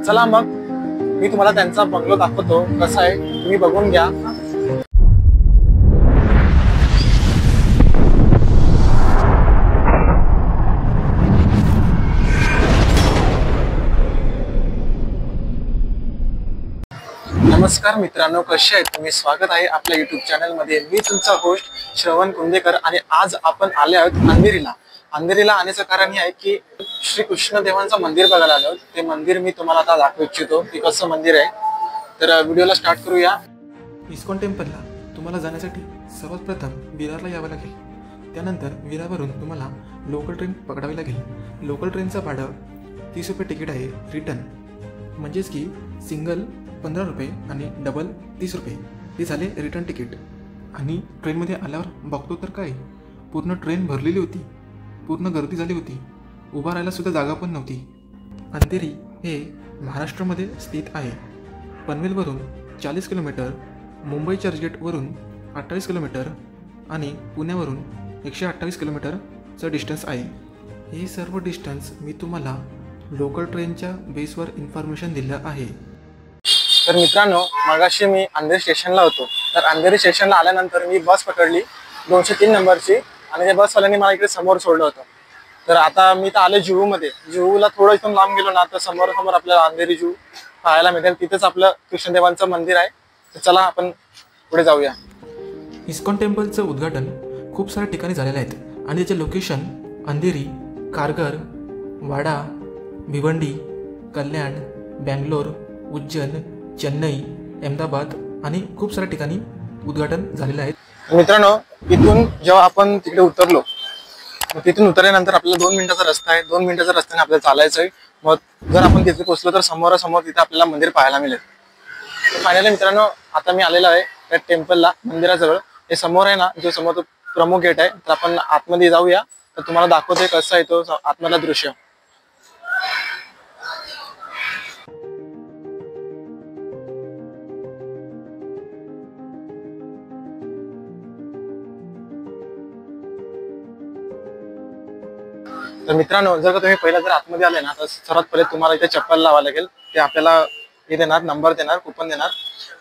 चला मग मी तुम्हाला त्यांचा बंगलो दाखवतो कसा आहे, तुम्ही बघून घ्या। नमस्कार मित्रांनो, कसे आहेत तुम्ही? स्वागत आहे आपल्या YouTube चॅनल मध्ये। मी तुमचा होस्ट श्रवण कुंदेकर आणि आज आपण आले आहोत अंधेरीला। अंधेरीला आण्याचं कारण हे आहे की श्री कृष्ण देवांचं मंदिर बघायला आलो। ते मंदिर मी तुम्हाला आता दाखवू इच्छितो की कसं मंदिर आहे। तर व्हिडिओला स्टार्ट करूया। इस्कॉन टेम्पलला तुम्हाला जाण्यासाठी सर्वात प्रथम विरारला यावं लागेल। त्यानंतर विरारवरून तुम्हाला लोकल ट्रेन पकडावी लागेल। लोकल ट्रेनचं भाडं 30 रुपये तिकीट आहे रिटर्न, म्हणजेच की सिंगल 15 रुपये आणि डबल 30 रुपये हे झाले रिटर्न तिकीट। आणि ट्रेनमध्ये आल्यावर बघतो तर काय, पूर्ण ट्रेन भरलेली होती, पूर्ण गर्दी झाली होती, उभा राहायला सुद्धा जागा पण नव्हती। अंधेरी हे महाराष्ट्रामध्ये स्थित आहे। पनवेलवरून 40 किलोमीटर, मुंबई चर्चगेटवरून 28 किलोमीटर आणि पुण्यावरून 128 किलोमीटरचं डिस्टन्स आहे। हे सर्व डिस्टन्स मी तुम्हाला लोकल ट्रेनच्या बेसवर इन्फॉर्मेशन दिलं आहे। तर मित्रांनो, मगाशी मी अंधेरी स्टेशनला होतो। तर अंधेरी स्टेशनला आल्यानंतर मी बस पकडली 203 नंबरची आणि त्या बसवाल्याने मला इकडे समोर सोडलं होतं। तर आता मी तर आले जुहूमध्ये। जुहूला थोडं इथून लांब गेलो ना तर समोर आपल्याला अंधेरी जुहू पाहायला मिळेल। तिथेच आपलं कृष्णदेवांचं मंदिर आहे। तर चला आपण पुढे जाऊया। इस्कॉन टेम्पलचं उद्घाटन खूप साऱ्या ठिकाणी झालेलं आहे आणि त्याचे लोकेशन अंधेरी, कारगर, वाडा, भिवंडी, कल्याण, बँगलोर, उज्जैन, चेन्नई, अहमदाबाद आणि खूप साऱ्या ठिकाणी उद्घाटन झालेलं आहे। मित्रांनो, इथून जेव्हा आपण तिकडे उतरलो, तिथून उतरल्यानंतर आपल्याला 2 मिनिटाचा रस्ता आहे। 2 मिनिटाच्या रस्त्याने आपल्याला चालायचं आहे। मग जर आपण तिथे पोहोचलो तर समोरासमोर तिथे आपल्याला मंदिर पाहायला मिळेल। फायनली मित्रांनो, आता मी आलेलो आहे त्या टेम्पलला, मंदिराजवळ। हे समोर आहे ना, जो समोर तो प्रमुख गेट आहे। तर आपण आतमध्ये जाऊया, तर तुम्हाला दाखवतोय कसं आहे तो आतमधला दृश्य। तर मित्रांनो, जर का तुम्ही पहिला जर आतमध्ये आले ना तर सर्वात पहिले तुम्हाला इथे चप्पल लावावं लागेल। ते आपल्याला हे देणार, नंबर देणार, कुपन देणार।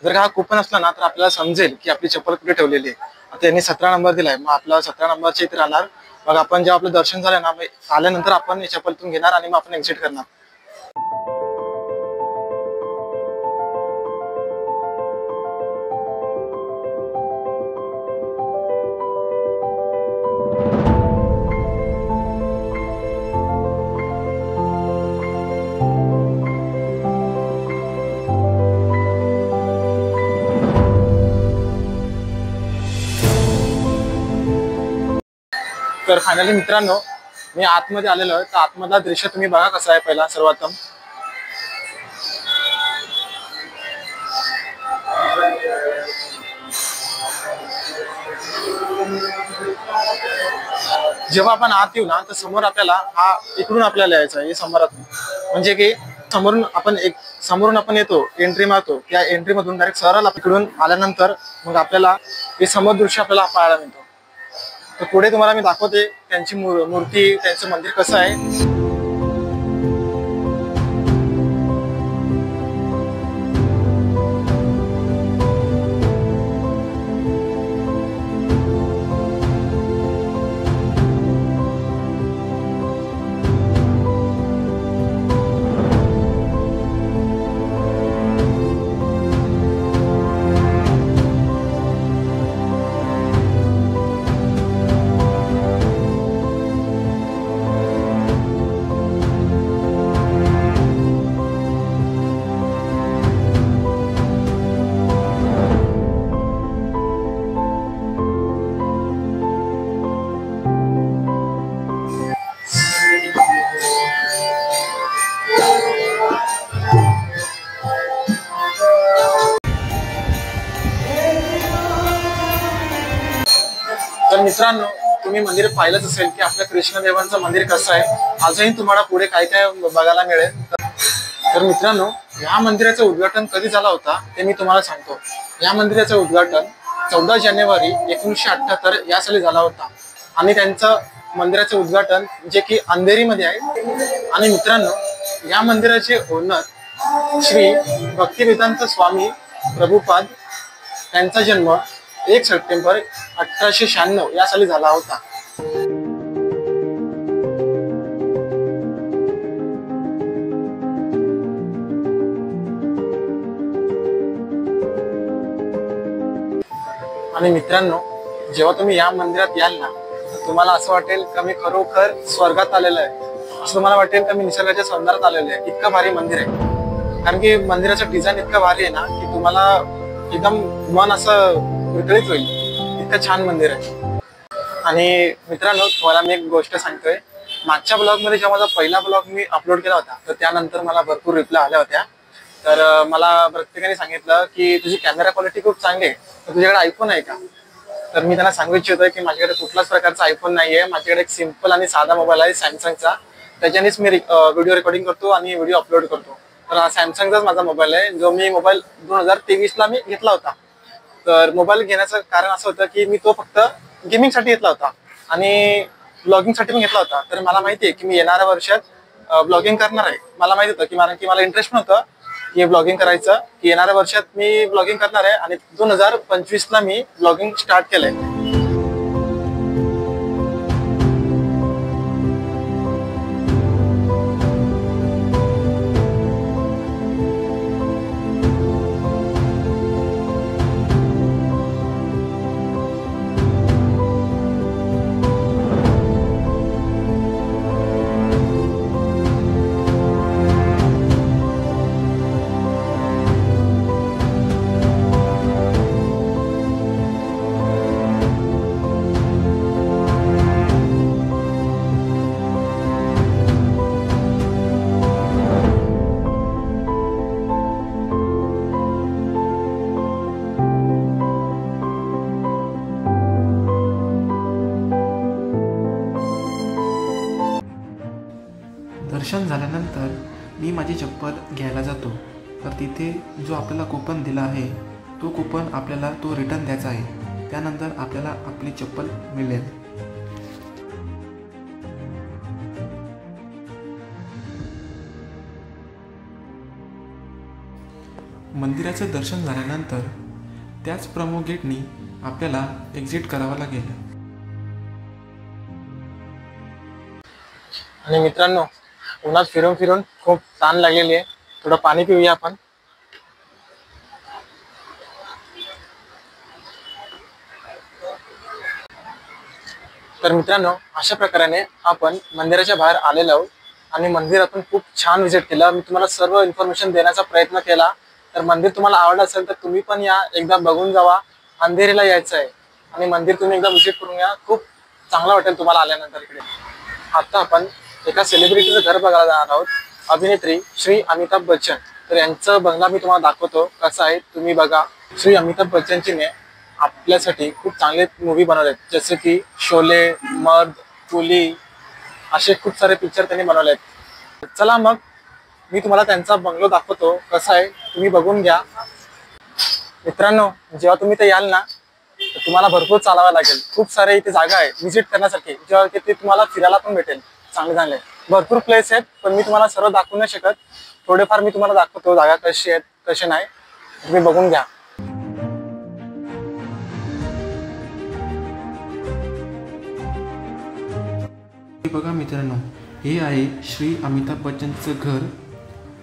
जर का हा कुपन असला ना तर आपल्याला समजेल की आपली चप्पल कुठे ठेवलेली आहे। आता यांनी 17 नंबर दिलाय, मग आपला 17 नंबरच्या इथे राहणार। मग आपण जेव्हा आपलं दर्शन झालं ना, आल्यानंतर आपण ही चप्पल इथून घेणार आणि मग आपण एक्झिट करणार। तर फायनली मित्रांनो, मी आतमध्ये आलेलो आहे। तर आतमधला दृश्य तुम्ही बघा कसं आहे। पहिला सर्वप्रथम जेव्हा आपण आत येऊ ना तर समोर आपल्याला इकडून आपल्याला यायचं आहे समोरात, म्हणजे की समोरून आपण येतो, एंट्री मारतो, त्या एंट्री मधून डायरेक्ट सरळ इकडून आल्यानंतर मग आपल्याला हे समोर दृश्य आपल्याला पाहायला मिळतो। तर पुढे तुम्हाला मी दाखवते त्यांची मूर्ती, त्यांचं मंदिर कसं आहे। तर मित्रांनो, तुम्ही मंदिर पाहिलंच असेल की आपल्या कृष्णदेवांचं मंदिर कसं आहे। आजही तुम्हाला पुढे काय काय बघायला मिळेल। तर मित्रांनो, या मंदिराचं उद्घाटन कधी झाला होता ते मी तुम्हाला सांगतो। या मंदिराचं उद्घाटन 14 जानेवारी 1978 या साली झाला होता आणि त्यांचं मंदिराचं उद्घाटन जे की अंधेरीमध्ये आहे। आणि मित्रांनो, या मंदिराचे ओनर श्री भक्तिवेदांत स्वामी प्रभुपाद यांचा जन्म 1 सप्टेंबर 1896 या साली झाला होता. आणि मित्रांनो, जेव्हा तुम्ही या मंदिरात याल ना, तुम्हाला असं वाटेल का मी खरोखर स्वर्गात आलेलो आहे. असं तुम्हाला वाटेल का मी निसर्गाच्या सौंदर्यात आलेलो आहे. इतकं भारी मंदिर आहे. कारण की मंदिराचं डिझाईन इतकं भारी आहे ना की तुम्हाला एकदम मन असं विकळीत होईल. इतकं छान मंदिर आहे. आणि मित्रांनो, तुम्हाला मी एक गोष्ट सांगतोय. मागच्या ब्लॉगमध्ये जेव्हा माझा पहिला ब्लॉग मी अपलोड केला होता, तर त्यानंतर मला भरपूर रिप्लाय आल्या होत्या. तर मला प्रत्येकाने सांगितलं की तुझी कॅमेरा क्वालिटी खूप चांगली आहे, तर तुझ्याकडे आयफोन आहे का. तर मी त्यांना सांगू इच्छितोय की माझ्याकडे कुठलाच प्रकारचा आयफोन नाही आहे. माझ्याकडे एक सिंपल आणि साधा मोबाईल आहे सॅमसंगचा. त्याच्यानेच मी व्हिडिओ रेकॉर्डिंग करतो आणि व्हिडिओ अपलोड करतो. तर हा सॅमसंगचाच माझा मोबाईल आहे, जो मी मोबाईल 2023ला मी घेतला होता. तर मोबाईल घेण्याचं कारण असं होतं की मी तो फक्त गेमिंगसाठी घेतला होता आणि ब्लॉगिंगसाठी पण घेतला होता. तर मला माहिती आहे की मी येणाऱ्या वर्षात ब्लॉगिंग करणार आहे. मला माहिती होतं की कारण की मला इंटरेस्ट पण होतं की ब्लॉगिंग करायचं, की येणाऱ्या वर्षात मी ब्लॉगिंग करणार आहे. आणि 2025ला मी ब्लॉगिंग स्टार्ट केलंय. दर्शन झाल्यानंतर मी माझी चप्पल घ्यायला जातो. तर तिथे जो आपल्याला कुपन दिला आहे, तो कुपन आपल्याला तो रिटर्न द्यायचा आहे. त्यानंतर आपल्याला आपली चप्पल मिळेल. मंदिराचं दर्शन झाल्यानंतर त्याच प्रमुख गेटनी आपल्याला एक्झिट करावं लागेल. आणि मित्रांनो, उन्हात फिरून फिरून खूप ताण लागलेली आहे. थोडं पाणी पिऊया आपण. तर मित्रांनो, अशा प्रकारे आपण मंदिराच्या बाहेर आलेलो आहोत आणि मंदिरातून खूप छान व्हिजिट केलं. मी तुम्हाला सर्व इन्फॉर्मेशन देण्याचा प्रयत्न केला. तर मंदिर तुम्हाला आवडलं असेल तर तुम्ही पण या, एकदा बघून जावा. अंधेरीला यायचं आहे आणि मंदिर तुम्ही एकदा व्हिजिट करून या. खूप चांगलं वाटेल तुम्हाला आल्यानंतर इकडे. आता आपण एका सेलिब्रिटीचं घर बघायला जाणार आहोत. अभिनेत्री श्री अमिताभ बच्चन. तर यांचं बंगला मी तुम्हाला दाखवतो कसं आहे, तुम्ही बघा. श्री अमिताभ बच्चनजीने आपल्यासाठी खूप चांगले मूवी बनवलेत, जसे की शोले, मर्द, कुली असे खूप सारे पिक्चर त्यांनी बनवलेत. चला मग मी तुम्हाला त्यांचा बंगलो दाखवतो कसा आहे, तुम्ही बघून घ्या. मित्रांनो, जेव्हा तुम्ही ते याल ना, तर तुम्हाला भरपूर चालावं लागेल. खूप सारे इथे जागा आहे व्हिजिट करण्यासाठी, जेव्हा ते तुम्हाला फिरायला पण भेटेल. चांगले चांगले भरपूर प्लेस आहेत, पण मी तुम्हाला सर्व दाखवू नाही शकत. थोडेफार मी तुम्हाला दाखवतो जागा कशी आहेत कशी नाही, तुम्ही बघून घ्या. बघा मित्रांनो, हे आहे श्री अमिताभ बच्चनचं घर.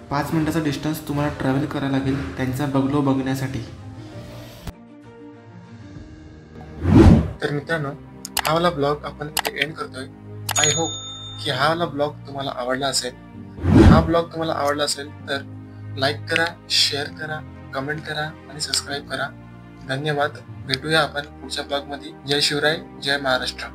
5 मिनिटाचा डिस्टन्स तुम्हाला ट्रॅव्हल करायला लागेल त्यांचा बंगलो बघण्यासाठी. तर मित्रांनो, हा वाला ब्लॉग आपण इथे एंड करतोय. आय होप की हा वाला ब्लॉग तुम्हाला आवडला असेल. हा ब्लॉग तुम्हाला आवडला असेल तर लाईक करा, शेअर करा, कमेंट करा आणि सबस्क्राईब करा. धन्यवाद. भेटूया आपण पुढच्या ब्लॉगमध्ये. जय शिवराय, जय महाराष्ट्र.